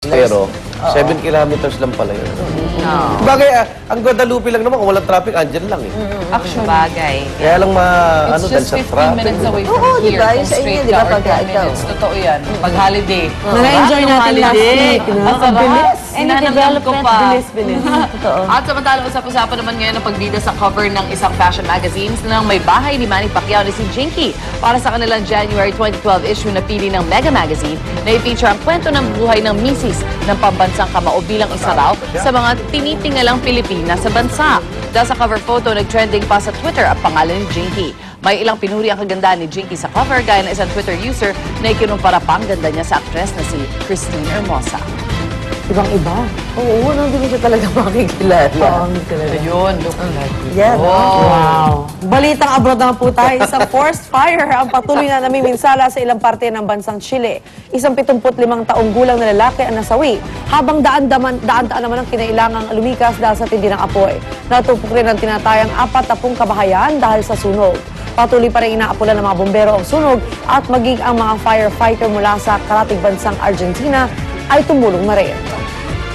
Pero, 7 kilometers lang pala yun. Bagay, ang Guadalupe lang naman, kung walang traffic, andyan lang eh. Actually, bagay. Kaya lang It's dahil just sa 15 traffic. minutes away from Oo, here. diba? Kung Yung sa inyo, straight diba, ka or pagka 10 ikaw. minutes. Totoo yan. Pag holiday. Na-enjoy natin last week, no? Ang sarap. Any Sinananggal ko development, pa. bilis-bilis. Totoo. At samantalang usap-usapan naman ngayon ang pagbida sa cover ng isang fashion magazines na may bahay ni Manny Pacquiao ni si Jinky para sa kanilang January 2012 issue na pili ng Mega Magazine na i-feature ang kwento ng buhay ng misis ng pambansang kamao bilang isa raw sa mga tinitingalang Pilipinas sa bansa. Dahil sa cover photo, nag-trending pa sa Twitter ang pangalan ni Jinky. May ilang pinuri ang kagandahan ni Jinky sa cover gaya ng isang Twitter user na ikinumpara pa ang ganda niya sa actress na si Christine Hermosa. Ibang-iba. Oo, hindi siya talaga makikilala. Ayun, look Yan. Wow. Balitang abroad naman po tayo. Sa forced fire ang patuloy na namiminsala sa ilang parte ng bansang Chile. Isang 75 taong gulang na lalaki ang nasawi, habang daan-daan naman ang kinailangang lumikas dahil sa tindi ng apoy. Natupok rin ang tinatayang 40 kabahayan dahil sa sunog. Patuloy pa rin inaapulan ng mga bombero ang sunog at maging ang mga firefighter mula sa karatig bansang Argentina ay tumulong na rin.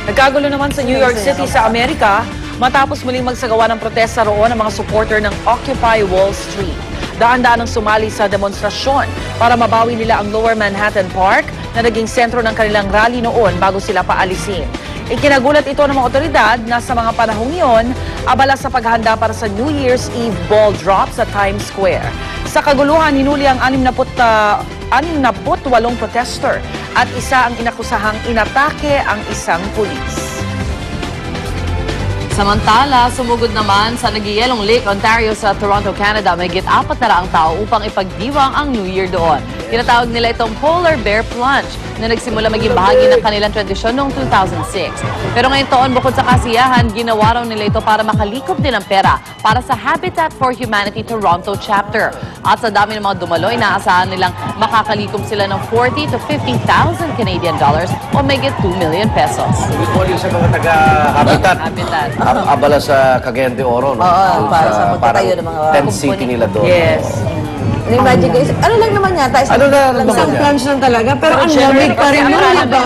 Nagkagulo naman sa New York City sa Amerika matapos muling magsagawa ng protesta roon ang mga supporter ng Occupy Wall Street. Daan-daan ang sumali sa demonstrasyon para mabawi nila ang Lower Manhattan Park na naging sentro ng kanilang rally noon bago sila paalisin. Ikinagulat ito ng mga otoridad na sa mga panahong iyon, abala sa paghahanda para sa New Year's Eve ball drop sa Times Square. Sa kaguluhan, hinuli ang 68 protester at isa ang inakusahang inatake ang isang pulis. Samantala, sumugod naman sa Nagyayelong Lake, Ontario sa Toronto, Canada, may git-4 na raang tao upang ipagdiwang ang New Year doon. Tinatawag nila itong Polar Bear Plunge na nagsimula maging bahagi ng kanilang tradisyon noong 2006. Pero ngayong taon, bukod sa kasiyahan, ginawa raw nila ito para makalikom din ng pera para sa Habitat for Humanity Toronto chapter. At sa dami ng mga dumalo, inaasahan nilang makakalikom sila ng 40 to 50,000 Canadian dollars o mayigit 2 million pesos. Good morning sa mga taga-Habitat. Habitat. Abala sa Cagayan de Oro. No? Oo, para sa pagtatayo ng mga tent city nila doon. Yes. Imagine guys, ano lang naman yata? Ano na lang Isang naman yan? plunge lang talaga, pero ang lamig pa rin yun, di ba?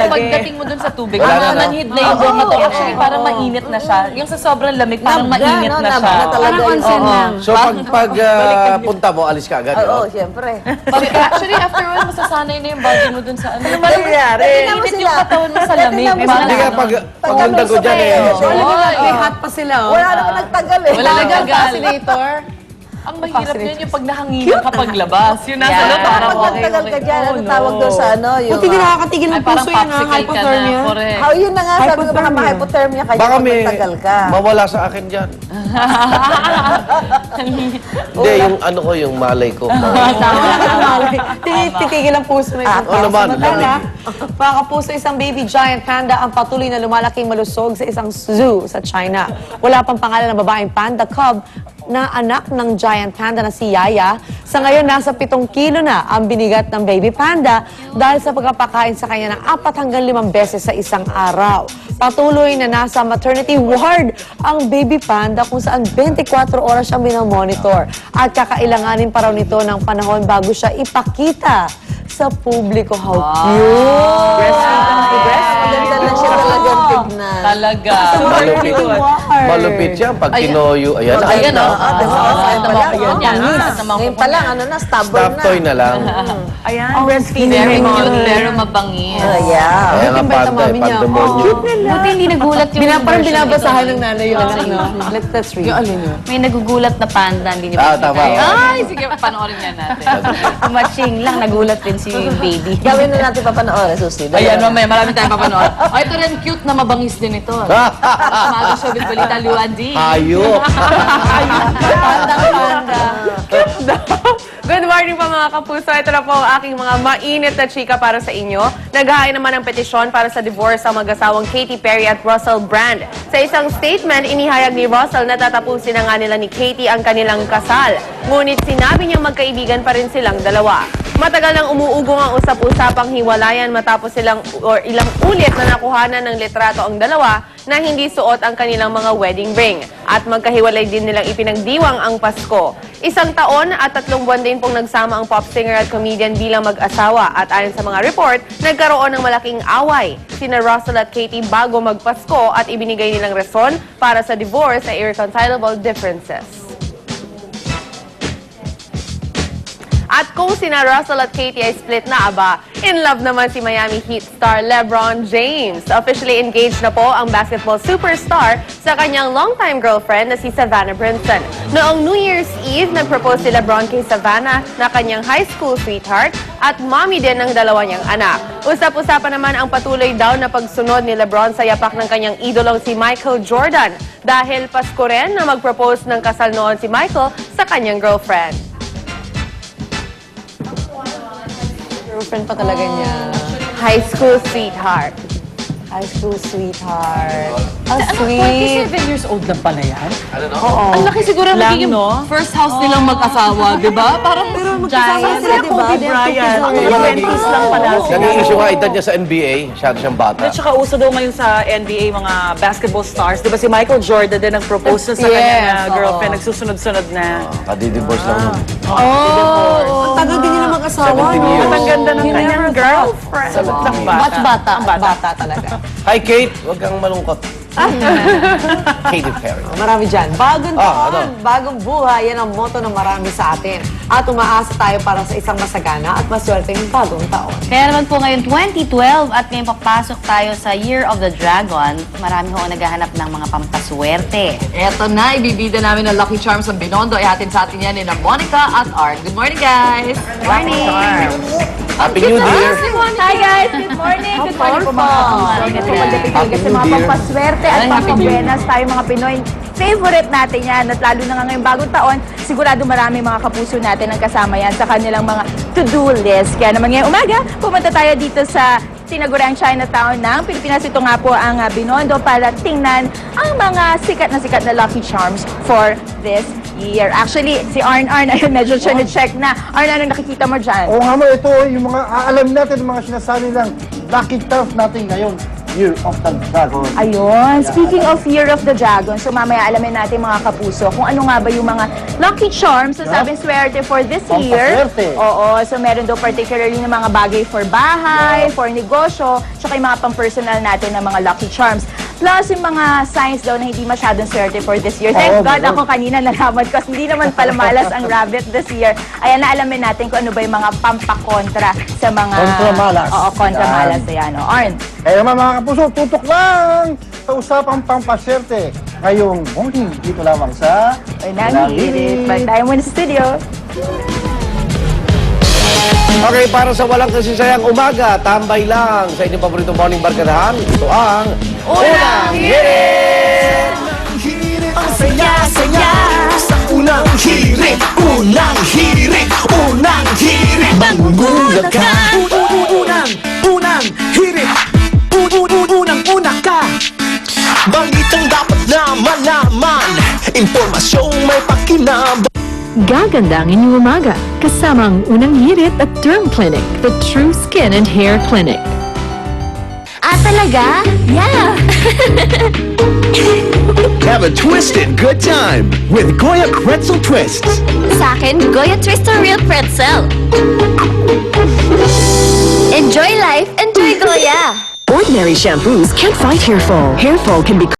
Pagdating mo dun sa tubig, Wala na, no? manhid na yung buong mata. Actually, parang mainit na siya. Yung sa sobrang lamig, parang mainit na siya. talaga Parang onsen lang. So pag punta mo, alis ka agad. Oo, no? siyempre. Actually, after a while, masasanay na yung body mo dun sa ano. Ano nangyari? Mainit yung katawan mo sa lamig. Hindi nga pagpunta ko dyan eh. Alam mo na, may hot pa sila, oh. Wala naman nagtagal eh. Wala nagtagal. Fascinator. Ang mahirap yun yung pag nahanginan ka paglabas. Yung nasa loob, Parang parang pag nagtagal ka dyan, ano tawag doon sa ano? Yung, Buti hindi nakakatigil ng parang puso yun, ha? popsicle ka na. Hypothermia. Correct. Yun na nga, sabi ko baka Hypothermia. ma-hypothermia kayo Baka pag may nagtagal ka. mawala sa akin dyan. Hindi, yung ano ko, yung malay ko. Wala ka ng malay. Titigil ang puso na isang Oo naman, Samantala, mga kapuso, isang baby giant panda ang patuloy na lumalaking malusog sa isang zoo sa China. Wala pang pangalan ng babaeng panda cub na anak ng giant panda na si Yaya. Sa ngayon, nasa 7 kilo na ang binigat ng baby panda dahil sa pagpapakain sa kanya ng 4 hanggang 5 beses sa isang araw. Patuloy na nasa maternity ward ang baby panda kung saan 24 oras siyang minamonitor at kakailanganin pa raw nito ng panahon bago siya ipakita sa publiko. How cute! Maganda na siya talagang tignan. Talaga. Malupit. Malupit siya pag kinoyo. Ayan. Ayan, Oo, oh. diba? Ayun pa lang. Ayan, yan. Taas naman Ngayon ko pa lang, ano na, stubborn Stuffed na. toy na lang. Ayan, Oh, breastfeeding. Very Mommy. cute, pero mabangis. Yeah. Kaya nga Buti ba panda, mami niya? pandemonyo. Buti hindi nagulat yung Parang version binabasahan nito. ng nanay yung anak, no? Let's read. Yung alin yun? May nagugulat na panda, hindi niyo Ah, tama. Ay, sige, panoorin nga natin. Kumatching lang, nagulat din si baby. Gawin na natin papanoorin, Susi. Ayan, mamaya, marami tayong papanood. Oh, ito rin, cute na mabangis din ito. Umaga showbiz balita, Luandi. Hayop. Good morning po mga kapuso. Ito na po ang aking mga mainit na chika para sa inyo. Naghahain naman ng petisyon para sa divorce ang mag-asawang Katy Perry at Russell Brand. Sa isang statement, inihayag ni Russell na tatapusin na nga nila ni Katy ang kanilang kasal. Ngunit sinabi niyang magkaibigan pa rin silang dalawa. Matagal nang umuugong ang usap-usapang hiwalayan matapos ilang ulit na nakuhanan ng litrato ang dalawa na hindi suot ang kanilang mga wedding ring. At magkahiwalay din nilang ipinagdiwang ang Pasko. 1 taon at 3 buwan din pong nagsama ang pop singer at comedian bilang mag-asawa. At ayon sa mga report, nagkaroon ng malaking away sina Russell at Katie bago magpasko at ibinigay nilang rason para sa divorce ay irreconcilable differences. At kung sina Russell at Katie ay split na, aba, in love naman si Miami Heat star LeBron James. Officially engaged na po ang basketball superstar sa kanyang longtime girlfriend na si Savannah Brinson. Noong New Year's Eve, nag-propose si LeBron kay Savannah na kanyang high school sweetheart at mommy din ng dalawa niyang anak. Usap-usapan naman ang patuloy daw na pagsunod ni LeBron sa yapak ng kanyang idolong si Michael Jordan dahil Pasko rin na mag-propose ng kasal noon si Michael sa kanyang girlfriend. Girlfriend pa talaga niya. High school sweetheart. High school sweetheart. Ang sweet. 47 years old na pala yan? Oo. Ang laki siguro Lang, magiging no? first house nilang mag-asawa, di ba? Parang Magkasama sila, di ba? Kobe Bryant. Ang 20s lang pala siya. Nag-i-issue nga edad niya sa NBA. Masyado siyang bata. At saka uso daw ngayon sa NBA mga basketball stars. Di ba si Michael Jordan din nag-propose na sa Yes, kanya na oo. girlfriend. Nagsusunod-sunod na. Kadi-divorce lang. Ang tagal din nila mag-asawa. 17 years. At ang ganda ng kanyang girlfriend. Ang bata. Mas bata. Ang bata. Bata talaga. Hi, Kate. Huwag kang malungkot. Katy Perry. Marami dyan. Bagong Ah, taon, bagong buhay. Yan ang motto ng marami sa atin. At umaasa tayo para sa isang masagana at maswerteng bagong taon. Kaya naman po ngayon 2012 at ngayon papasok tayo sa Year of the Dragon. Marami ho ang naghahanap ng mga pampaswerte. eto na, ibibida namin ng Lucky Charms ang Binondo. Ihatid sa atin yan ni na Monica at Art. Good morning, guys! Morning! Happy New Year. Hi guys! Good morning! Good morning po mga kapatid. Pagdating talaga sa mga Dear. pampaswerte at pampabuenas tayo mga Pinoy. Favorite natin yan at lalo na nga ngayong bagong taon, sigurado marami mga kapuso natin ang kasama yan sa kanilang mga to-do list. Kaya naman ngayong umaga, pumunta tayo dito sa tinaguriang Chinatown ng Pilipinas. Ito nga po ang Binondo para tingnan ang mga sikat na Lucky Charms for this year. Actually, si Arn, ayun, medyo siya na-check na. Arn, anong nakikita mo dyan? Oo nga mo, ito yung mga aalamin natin, yung mga sinasabi ng Lucky Charms natin ngayon, Year of the Dragon. Ayun, speaking of Year of the Dragon, so mamaya alamin natin mga kapuso kung ano nga ba yung mga lucky charms na sabing swerte for this year. Pampaswerte. Oo, so meron daw particularly ng mga bagay for bahay, for negosyo, tsaka yung mga pang-personal natin na mga lucky charms. Plus yung mga signs daw na hindi masyadong swerte for this year. Thank God ako kanina nalaman ko, hindi naman pala malas ang rabbit this year. Ayan, naalamin natin kung ano ba yung mga pampakontra sa mga... Kontramalas. Oo, kontramalas. Ayan, o. Arn. Kaya mga kapuso, tutok lang sa usapang pampaswerte ngayong morning dito lamang sa Unang Hirit. Balik tayo muna sa studio. Okay, para sa walang kasisayang umaga, tambay lang sa inyong paboritong morning barkadahan. Ito ang Unang Hirit! Ang saya-saya sa unang hirit, unang hirit, unang hirit. Mangungulat ka. Unang hirit, unang-una ka. Balitang dapat na malaman, impormasyong may pakinabang. Gaganda ang inyong umaga kasama ang Unang Hirit at Derm Clinic, the true skin and hair clinic. Talaga? Yeah! Have a twisted good time with Goya Pretzel Twists. Sa akin, Goya Twist or Real Pretzel. Enjoy life, enjoy Goya! Ordinary shampoos can't fight hair fall. Hair fall can be